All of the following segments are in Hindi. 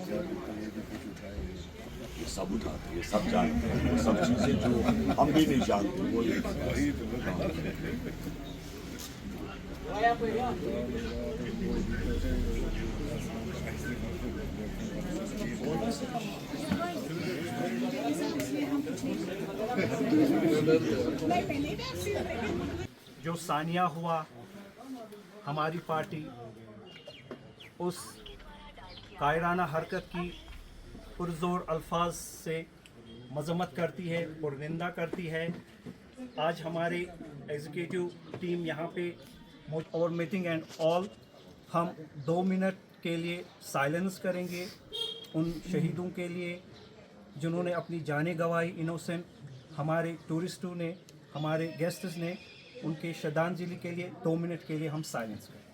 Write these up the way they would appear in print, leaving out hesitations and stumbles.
ये सब उठाते, ये सब जानते हैं, वो सब चीज़ें जो हम भी नहीं जानते वो ये जो सानिया हुआ, हमारी पार्टी उस कायराना हरकत की पुरजोर अल्फाज से मजम्मत करती है और निंदा करती है। आज हमारी एग्जीक्यूटिव टीम यहाँ पे और मीटिंग एंड ऑल हम 2 मिनट के लिए साइलेंस करेंगे उन शहीदों के लिए जिन्होंने अपनी जानें गंवाई। इनोसेंट हमारे टूरिस्टों ने, हमारे गेस्ट्स ने, उनके श्रद्धांजलि के लिए 2 मिनट के लिए हम साइलेंस करें।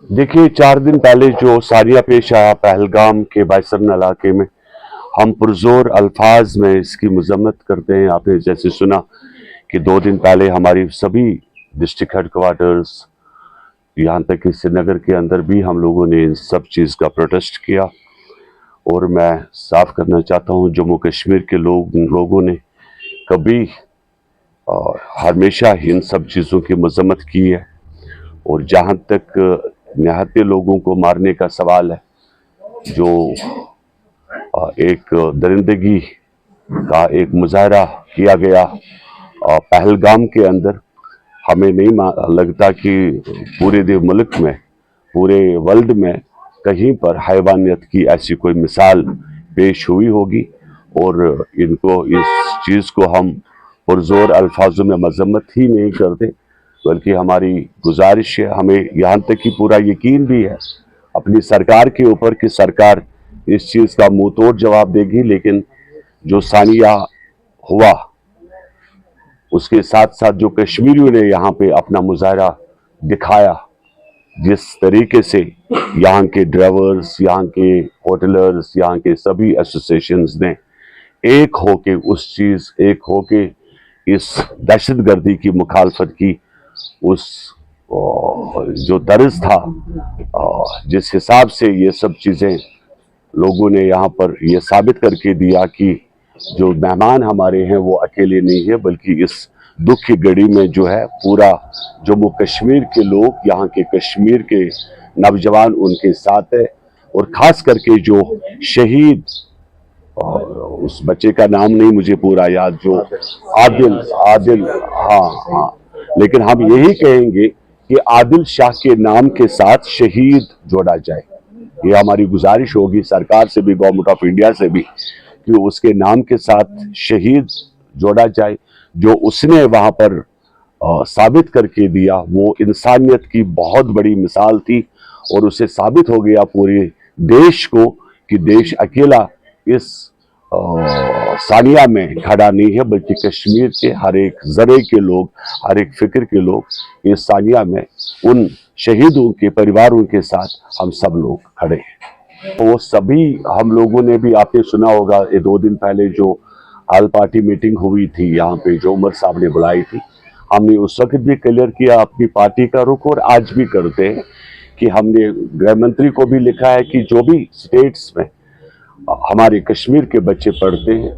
देखिए, 4 दिन पहले जो सानिया पेश आया पहलगाम के बायसरन इलाके में, हम पुरजोर अल्फाज में इसकी मजम्मत करते हैं। आपने जैसे सुना कि 2 दिन पहले हमारी सभी डिस्ट्रिक्ट हेडक्वार्टर्स, यहाँ तक कि श्रीनगर के अंदर भी हम लोगों ने इन सब चीज़ का प्रोटेस्ट किया। और मैं साफ करना चाहता हूँ, जम्मू कश्मीर के लोगों ने कभी और हमेशा इन सब चीज़ों की मजम्मत की है। और जहाँ तक निहत्ते लोगों को मारने का सवाल है, जो एक दरिंदगी का एक मुजाहरा किया गया पहलगाम के अंदर, हमें नहीं लगता कि पूरे मुल्क में, पूरे वर्ल्ड में कहीं पर हैवानियत की ऐसी कोई मिसाल पेश हुई होगी। और इनको, इस चीज़ को हम पुरजोर अल्फाजों में मजम्मत ही नहीं करते, बल्कि हमारी गुजारिश है, हमें यहाँ तक कि पूरा यकीन भी है अपनी सरकार के ऊपर कि सरकार इस चीज़ का मुंह तोड़ जवाब देगी। लेकिन जो सानिया हुआ, उसके साथ साथ जो कश्मीरियों ने यहाँ पे अपना मुजाहरा दिखाया, जिस तरीके से यहाँ के ड्राइवर्स, यहाँ के होटलर्स, यहाँ के सभी एसोसिएशंस ने एक होके इस दहशतगर्दी की मुखालफत की, उस जो तर्ज था, जिस हिसाब से ये सब चीज़ें लोगों ने यहाँ पर ये साबित करके दिया कि जो मेहमान हमारे हैं वो अकेले नहीं है, बल्कि इस दुख की घड़ी में जो है पूरा जम्मू कश्मीर के लोग, यहाँ के कश्मीर के नौजवान उनके साथ है। और ख़ास करके जो शहीद, उस बच्चे का नाम नहीं मुझे पूरा याद, जो आदिल, हाँ, लेकिन हम यही कहेंगे कि आदिल शाह के नाम के साथ शहीद जोड़ा जाए। ये हमारी गुजारिश होगी सरकार से भी, गवर्नमेंट ऑफ इंडिया से भी, कि उसके नाम के साथ शहीद जोड़ा जाए। जो उसने वहाँ पर साबित करके दिया, वो इंसानियत की बहुत बड़ी मिसाल थी। और उसे साबित हो गया पूरे देश को कि देश अकेला इस सानिया में खड़ा नहीं है, बल्कि कश्मीर के हर एक ज़रे के लोग, हर एक फिक्र के लोग इस सानिया में उन शहीदों के परिवारों के साथ हम सब लोग खड़े हैं। वो सभी हम लोगों ने भी, आपने सुना होगा, ये 2 दिन पहले जो ऑल पार्टी मीटिंग हुई थी यहाँ पे, जो उमर साहब ने बुलाई थी, हमने उस वक्त भी क्लियर किया अपनी पार्टी का रुख, और आज भी करते हैं कि हमने गृह मंत्री को भी लिखा है कि जो भी स्टेट्स में हमारे कश्मीर के बच्चे पढ़ते हैं,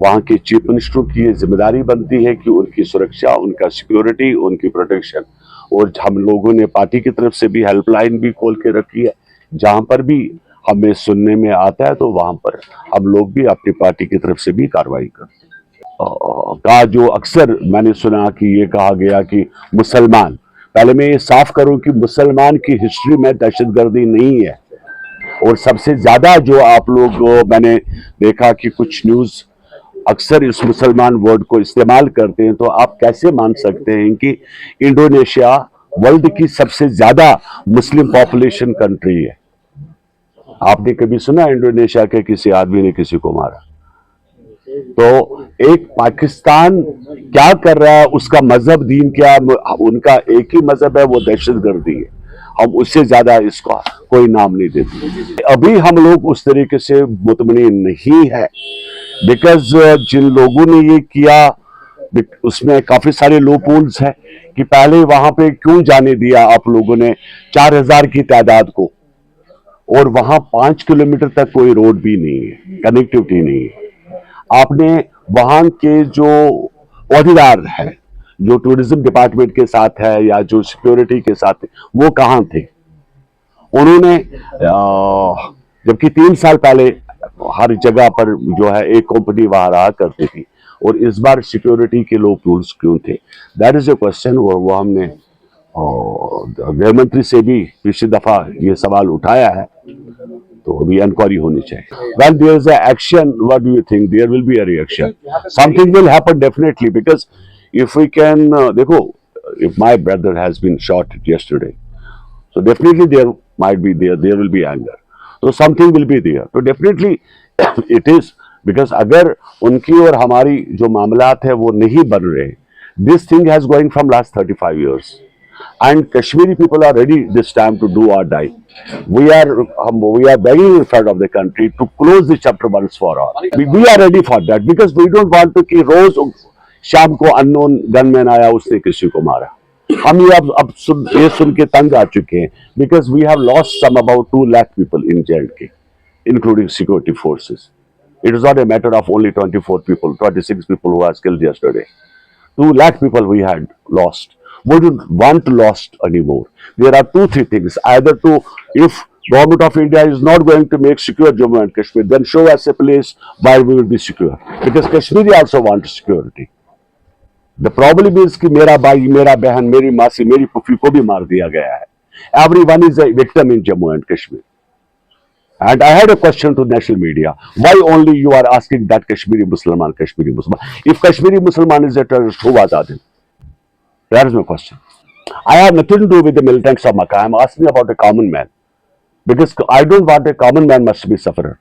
वहाँ के चीफ मिनिस्टरों की ये जिम्मेदारी बनती है कि उनकी सुरक्षा, उनका सिक्योरिटी, उनकी प्रोटेक्शन। और हम लोगों ने पार्टी की तरफ से भी हेल्पलाइन भी खोल के रखी है, जहाँ पर भी हमें सुनने में आता है तो वहाँ पर हम लोग भी अपनी पार्टी की तरफ से भी कार्रवाई करते हैं। का जो अक्सर मैंने सुना कि ये कहा गया कि मुसलमान, पहले मैं ये साफ करूं कि मुसलमान की हिस्ट्री में दहशतगर्दी नहीं है। और सबसे ज्यादा जो आप लोग, मैंने देखा कि कुछ न्यूज अक्सर इस मुसलमान वर्ड को इस्तेमाल करते हैं, तो आप कैसे मान सकते हैं कि इंडोनेशिया वर्ल्ड की सबसे ज्यादा मुस्लिम पॉपुलेशन कंट्री है? आपने कभी सुना इंडोनेशिया के किसी आदमी ने किसी को मारा? तो एक पाकिस्तान क्या कर रहा है, उसका मजहब दीन क्या, उनका एक ही मजहब है, वो दहशतगर्दी है। हम उससे ज्यादा इसका कोई नाम नहीं देते। अभी हम लोग उस तरीके से मुतमईन नहीं है, बिकॉज जिन लोगों ने ये किया उसमें काफी सारे लूपहोल्स हैं कि पहले वहां पे क्यों जाने दिया आप लोगों ने 4000 की तादाद को, और वहां 5 किलोमीटर तक कोई रोड भी नहीं है, कनेक्टिविटी नहीं है। आपने वहां के जो औहदेदार है, जो टूरिज्म डिपार्टमेंट के साथ है या जो सिक्योरिटी के साथ है, वो कहां थे? उन्होंने जबकि 3 साल पहले हर जगह पर जो है एक कंपनी वहां रहा करती थी, और इस बार सिक्योरिटी के लोग टूल्स क्यों थे? That is a question. वो हमने गृह मंत्री से भी पिछली दफा ये सवाल उठाया है, तो अभी इंक्वायरी होनी चाहिए। When there is a action, what do you think? There will be a reaction. Something will happen definitely, because if we can, देखो, if my brother has been shot yesterday, so definitely there will be anger. So something will be there. So definitely it is, because अगर उनकी और हमारी जो मामलात है वो नहीं बन रहे, this thing has going from last 35 years. And Kashmiri people are ready this time to do or die. We are begging in front of the country to close the chapter once for all. We are ready for that, because we don't want to कि रोज शाम को अननोन गनमैन आया, उसने किसी को मारा। हम ये अब ये सुन के तंग आ चुके हैं, because we have lost some about 2 lakh people in JNK, including security forces. It is not a matter of only 24 people, 26 people who was killed yesterday. 2 lakh people we had lost. We don't want to lost anymore. There are 2-3 things. Either to, if government of India is not going to make secure Jammu and Kashmir, then show us a place where we will be secure. Because Kashmiri also want security. The problem is कि मेरा भाई, मेरा बहन, मेरी मासी, मेरी पुफी को भी मार दिया गया है. Everyone is a victim in Jammu and Kashmir. And I had a question to national media. Why only you are asking that Kashmiri Muslim? If Kashmiri Muslim is a terrorist, who was Adil? That is my question. I have nothing to do with the militants of Makkah. I am asking about a common man. Because I don't want a common man must be sufferer.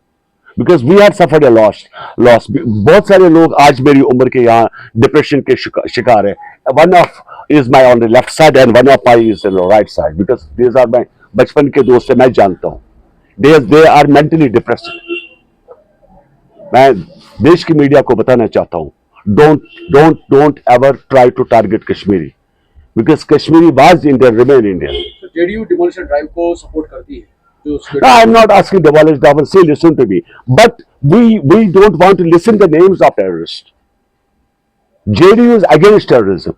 Because we have suffered a loss. बहुत सारे लोग आज मेरी उम्र के यहाँ डिप्रेशन के शिकार है. One of is my on the left side and one of my is on the right side. Because these are my बचपन के दोस्त है, मैं जानता हूँ. They are mentally depressed. मैं देश की मीडिया को बताना चाहता हूँ, don't ever try to target Kashmiri, because Kashmiri was Indian, remain Indian. So JDU demolition drive को support करती है? No, I am not asking demolish drive. Say, listen to me. But we don't want to listen the names of terrorists. JDU is against terrorism.